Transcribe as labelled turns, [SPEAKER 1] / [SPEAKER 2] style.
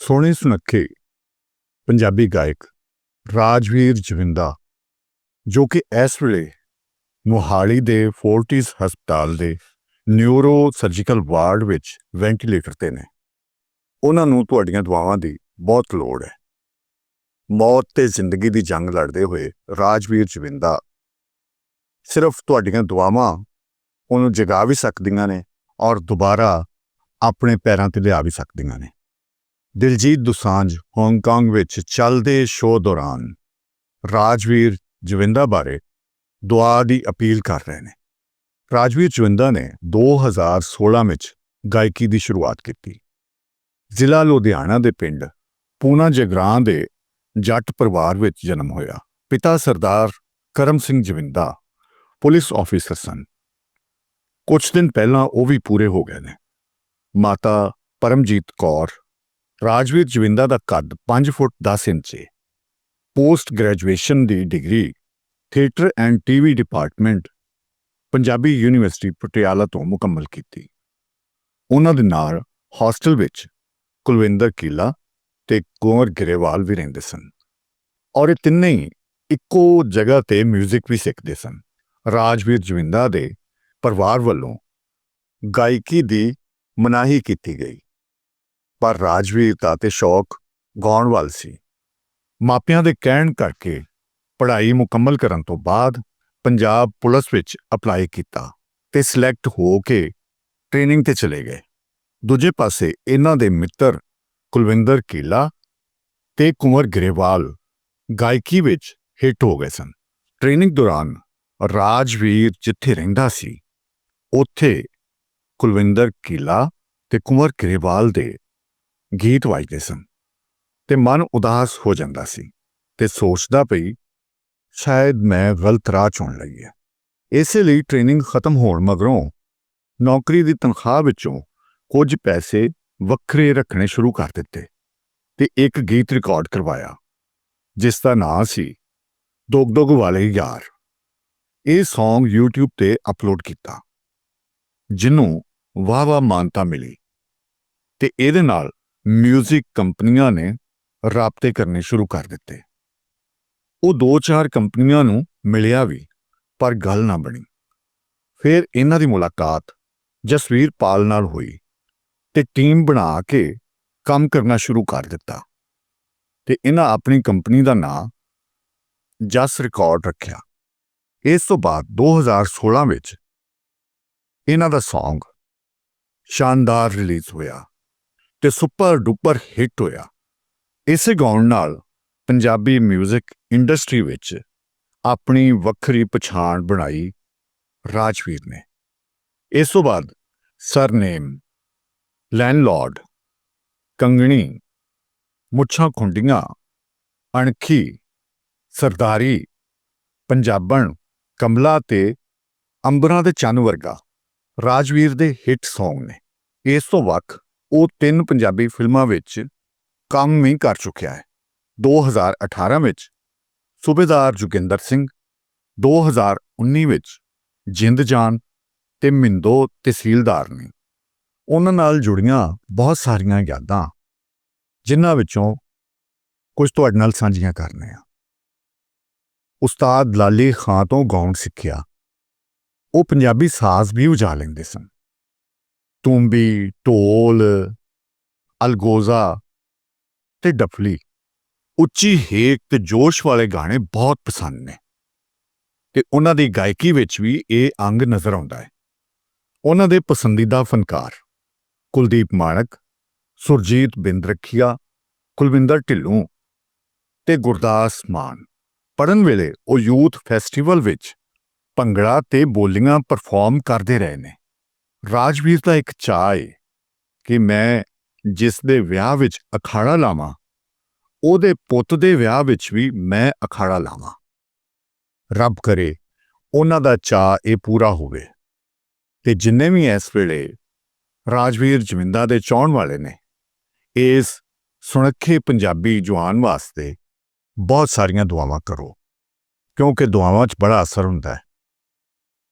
[SPEAKER 1] ਸੋਹਣੇ ਸੁਨੱਖੇ ਪੰਜਾਬੀ ਗਾਇਕ ਰਾਜਵੀਰ ਜਵਿੰਦਾ, ਜੋ ਕਿ ਇਸ ਵੇਲੇ ਮੁਹਾਲੀ ਦੇ ਫੋਰਟਿਸ ਹਸਪਤਾਲ ਦੇ ਨਿਊਰੋ ਸਰਜੀਕਲ ਵਾਰਡ ਵਿੱਚ ਵੈਂਟੀਲੇਟਰ ਤੇ ਨੇ। ਉਹਨਾਂ ਨੂੰ ਤੁਹਾਡੀਆਂ ਦੁਆਵਾਂ ਦੀ ਬਹੁਤ ਲੋੜ ਹੈ। ਮੌਤ ਤੇ ਜ਼ਿੰਦਗੀ ਦੀ ਜੰਗ ਲੜਦੇ ਹੋਏ ਰਾਜਵੀਰ ਜਵਿੰਦਾ ਸਿਰਫ ਤੁਹਾਡੀਆਂ ਦੁਆਵਾਂ ਉਹਨੂੰ ਜਗਾ ਵੀ ਸਕਦੀਆਂ ਨੇ ਔਰ ਦੁਬਾਰਾ ਆਪਣੇ ਪੈਰਾਂ ਤੇ ਲਿਆ ਵੀ ਸਕਦੀਆਂ ਨੇ। ਦਿਲਜੀਤ ਦੋਸਾਂਝ ਹਾਂਗਕਾਂਗ ਵਿੱਚ ਚੱਲਦੇ ਸ਼ੋਅ ਦੌਰਾਨ ਰਾਜਵੀਰ ਜਵਿੰਦਾ ਬਾਰੇ ਦੁਆ ਦੀ ਅਪੀਲ ਕਰ ਰਹੇ ਨੇ। ਰਾਜਵੀਰ ਜਵਿੰਦਾ ਨੇ 2016 ਵਿੱਚ ਗਾਇਕੀ ਦੀ ਸ਼ੁਰੂਆਤ ਕੀਤੀ। ਜ਼ਿਲ੍ਹਾ ਲੁਧਿਆਣਾ ਦੇ ਪਿੰਡ ਪੂਨਾ ਜਗਰਾਂ ਦੇ ਜੱਟ ਪਰਿਵਾਰ ਵਿੱਚ ਜਨਮ ਹੋਇਆ। ਪਿਤਾ ਸਰਦਾਰ ਕਰਮ ਸਿੰਘ ਜਵਿੰਦਾ ਪੁਲਿਸ ਆਫੀਸਰ ਸਨ। ਕੁਝ ਦਿਨ ਪਹਿਲਾਂ ਉਹ ਵੀ ਪੂਰੇ ਹੋ ਗਏ ਨੇ। ਮਾਤਾ ਪਰਮਜੀਤ ਕੌਰ। ਰਾਜਵੀਰ ਜਵਿੰਦਾ ਦਾ ਕੱਦ 5 ਫੁੱਟ 10 ਇੰਚ ਹੈ। Post graduation the degree theatre and TV department Punjabi university Patiala ਤੋਂ ਮੁਕੰਮਲ ਕੀਤੀ। ਉਹਨਾਂ ਦੇ ਨਾਲ ਹੌਸਟਲ ਵਿੱਚ ਕੁਲਵਿੰਦਰ ਕੀਲਾ ਤੇ ਕੁੰਵਰ ਗਰੇਵਾਲ ਵੀ ਰਹਿੰਦੇ ਸਨ ਔਰ ਇਹ ਤਿੰਨੇ ਹੀ ਇੱਕੋ ਜਗ੍ਹਾ ਤੇ ਮਿਊਜ਼ਿਕ ਵੀ ਸਿੱਖਦੇ ਸਨ। ਰਾਜਵੀਰ ਜਵਿੰਦਾ ਦੇ ਪਰਿਵਾਰ ਵੱਲੋਂ ਗਾਇਕੀ ਦੀ ਮਨਾਹੀ ਕੀਤੀ ਗਈ, ਪਰ ਰਾਜਵੀਰ ਦਾ ਤੇ ਸ਼ੌਕ ਗਾਉਣ ਵੱਲ ਸੀ। ਮਾਪਿਆਂ ਦੇ ਕਹਿਣ ਕਰਕੇ ਪੜ੍ਹਾਈ ਮੁਕੰਮਲ ਕਰਨ ਤੋਂ ਬਾਅਦ ਪੰਜਾਬ ਪੁਲਿਸ ਵਿੱਚ ਅਪਲਾਈ ਕੀਤਾ ਤੇ ਸਿਲੈਕਟ ਹੋ ਕੇ ਟ੍ਰੇਨਿੰਗ ਤੇ ਚਲੇ ਗਏ। ਦੂਜੇ ਪਾਸੇ ਇਹਨਾਂ ਦੇ ਮਿੱਤਰ ਕੁਲਵਿੰਦਰ ਕੀਲਾ ਤੇ ਕੁੰਵਰ ਗਰੇਵਾਲ ਗਾਇਕੀ ਵਿੱਚ ਹਿੱਟ ਹੋ ਗਏ ਸਨ। ਟ੍ਰੇਨਿੰਗ ਦੌਰਾਨ ਰਾਜਵੀਰ ਜਿੱਥੇ ਰਹਿੰਦਾ ਸੀ ਉੱਥੇ ਕੁਲਵਿੰਦਰ ਕੀਲਾ ਤੇ ਕੁੰਵਰ ਗਰੇਵਾਲ ਦੇ ਗੀਤ ਵੱਜਦੇ ਸਨ ਤੇ ਮਨ ਉਦਾਸ ਹੋ ਜਾਂਦਾ ਸੀ ਤੇ ਸੋਚਦਾ ਪਈ ਸ਼ਾਇਦ ਮੈਂ ਗਲਤ ਰਾਹ ਚੁਣ ਲਈ ਹੈ। ਇਸੇ ਲਈ ਟ੍ਰੇਨਿੰਗ ਖਤਮ ਹੋਣ ਮਗਰੋਂ ਨੌਕਰੀ ਦੀ ਤਨਖਾਹ ਵਿੱਚੋਂ ਕੁਝ ਪੈਸੇ ਵੱਖਰੇ ਰੱਖਣੇ ਸ਼ੁਰੂ ਕਰ ਦਿੱਤੇ ਤੇ ਇੱਕ ਗੀਤ ਰਿਕਾਰਡ ਕਰਵਾਇਆ ਜਿਸ ਦਾ ਨਾਂ ਸੀ ਦੁੱਗ ਦੁੱਗ ਵਾਲੇ ਯਾਰ। ਇਹ ਸੌਂਗ YouTube ਤੇ ਅਪਲੋਡ ਕੀਤਾ, ਜਿਹਨੂੰ ਵਾਹ-ਵਾਹ ਮਾਨਤਾ ਮਿਲੀ ਤੇ ਇਹਦੇ ਨਾਲ ਮਿਊਜ਼ਿਕ ਕੰਪਨੀਆਂ ਨੇ ਰਾਬਤੇ ਕਰਨੇ ਸ਼ੁਰੂ ਕਰ ਦਿੱਤੇ। ਉਹ 2-4 ਕੰਪਨੀਆਂ ਨੂੰ ਮਿਲਿਆ ਵੀ, ਪਰ ਗੱਲ ਨਾ ਬਣੀ। ਫਿਰ ਇਹਨਾਂ ਦੀ ਮੁਲਾਕਾਤ ਜਸਵੀਰ ਪਾਲ ਨਾਲ ਹੋਈ ਤੇ ਟੀਮ ਬਣਾ ਕੇ ਕੰਮ ਕਰਨਾ ਸ਼ੁਰੂ ਕਰ ਦਿੱਤਾ ਤੇ ਇਹਨਾਂ ਆਪਣੀ ਕੰਪਨੀ ਦਾ ਨਾਂ ਜਸ ਰਿਕਾਰਡ ਰੱਖਿਆ। ਇਸ ਤੋਂ ਬਾਅਦ 2016 ਵਿੱਚ ਇਹਨਾਂ ਦਾ ਸੌਂਗ ਸ਼ਾਨਦਾਰ ਰਿਲੀਜ਼ ਹੋਇਆ ਤੇ ਸੁਪਰ ਡੁਪਰ ਹਿੱਟ ਹੋਇਆ। ਇਸੇ ਗਾਉਣ ਨਾਲ ਪੰਜਾਬੀ ਮਿਊਜ਼ਿਕ ਇੰਡਸਟਰੀ ਵਿੱਚ ਆਪਣੀ ਵੱਖਰੀ ਪਛਾਣ ਬਣਾਈ ਰਾਜਵੀਰ ਨੇ। ਇਸ ਤੋਂ ਬਾਅਦ ਸਰਨੇਮ, ਲੈਂਡਲੌਰਡ, ਕੰਗਣੀ, ਮੁੱਛਾਂ ਖੁੰਡੀਆਂ, ਅਣਖੀ, ਸਰਦਾਰੀ, ਪੰਜਾਬਣ, ਕਮਲਾ ਤੇ ਅੰਬਰਾਂ ਦੇ ਚੰਨ ਵਰਗਾ ਰਾਜਵੀਰ ਦੇ ਹਿੱਟ ਸੌਂਗ ਨੇ। ਇਸ ਤੋਂ ਵੱਖ ਉਹ 3 ਪੰਜਾਬੀ ਫਿਲਮਾਂ ਵਿੱਚ ਕੰਮ ਵੀ ਕਰ ਚੁੱਕਿਆ ਹੈ। 2018 ਵਿੱਚ ਸੂਬੇਦਾਰ ਜੋਗਿੰਦਰ ਸਿੰਘ, 2019 ਵਿੱਚ ਜਿੰਦ ਜਾਨ ਤੇ ਮਿੰਦੋ ਤਹਿਸੀਲਦਾਰ ਨੇ। ਉਹਨਾਂ ਨਾਲ ਜੁੜੀਆਂ ਬਹੁਤ ਸਾਰੀਆਂ ਯਾਦਾਂ, ਜਿਨ੍ਹਾਂ ਵਿੱਚੋਂ ਕੁਝ ਤੁਹਾਡੇ ਨਾਲ ਸਾਂਝੀਆਂ ਕਰਨੇ ਆ। ਉਸਤਾਦ ਲਾਲੀ ਖਾਂ ਤੋਂ ਗਾਉਣ ਸਿੱਖਿਆ। ਉਹ ਪੰਜਾਬੀ ਸਾਜ਼ ਵੀ ਵਜਾ ਲੈਂਦੇ ਸਨ। ਤੂੰਬੀ, ਢੋਲ, ਅਲਗੋਜ਼ਾ ਤੇ ਡਫਲੀ। ਉੱਚੀ ਹੇਕ ਤੇ ਜੋਸ਼ ਵਾਲੇ ਗਾਣੇ ਬਹੁਤ ਪਸੰਦ ਨੇ ਤੇ ਉਹਨਾਂ ਦੀ ਗਾਇਕੀ ਵਿੱਚ ਵੀ ਇਹ ਅੰਗ ਨਜ਼ਰ ਆਉਂਦਾ ਹੈ। ਉਹਨਾਂ ਦੇ ਪਸੰਦੀਦਾ ਫਨਕਾਰ ਕੁਲਦੀਪ ਮਾਣਕ, ਸੁਰਜੀਤ ਬਿੰਦਰਖੀਆ, ਕੁਲਵਿੰਦਰ ਢਿੱਲੋਂ ਤੇ ਗੁਰਦਾਸ ਮਾਨ। ਪੜ੍ਹਨ ਵੇਲੇ ਉਹ ਯੂਥ ਫੈਸਟੀਵਲ ਵਿੱਚ ਭੰਗੜਾ ਤੇ ਬੋਲੀਆਂ ਪਰਫਾਰਮ ਕਰਦੇ ਰਹੇ ਨੇ। ਰਾਜਵੀਰ ਦਾ ਇੱਕ ਚਾਅ ਹੈ ਕਿ ਮੈਂ ਜਿਸ ਦੇ ਵਿਆਹ ਵਿੱਚ ਅਖਾੜਾ ਲਾਵਾਂ, ਉਹਦੇ ਪੁੱਤ ਦੇ ਵਿਆਹ ਵਿੱਚ ਵੀ ਮੈਂ ਅਖਾੜਾ ਲਾਵਾਂ। ਰੱਬ ਕਰੇ ਉਹਨਾਂ ਦਾ ਚਾਅ ਇਹ ਪੂਰਾ ਹੋਵੇ ਤੇ ਜਿੰਨੇ ਵੀ ਇਸ ਵੇਲੇ ਰਾਜਵੀਰ ਜਵਿੰਦਾ ਦੇ ਚਾਹੁਣ ਵਾਲੇ ਨੇ, ਇਸ ਸੁਨੱਖੇ ਪੰਜਾਬੀ ਜਵਾਨ ਵਾਸਤੇ ਬਹੁਤ ਸਾਰੀਆਂ ਦੁਆਵਾਂ ਕਰੋ, ਕਿਉਂਕਿ ਦੁਆਵਾਂ 'ਚ ਬੜਾ ਅਸਰ ਹੁੰਦਾ ਹੈ।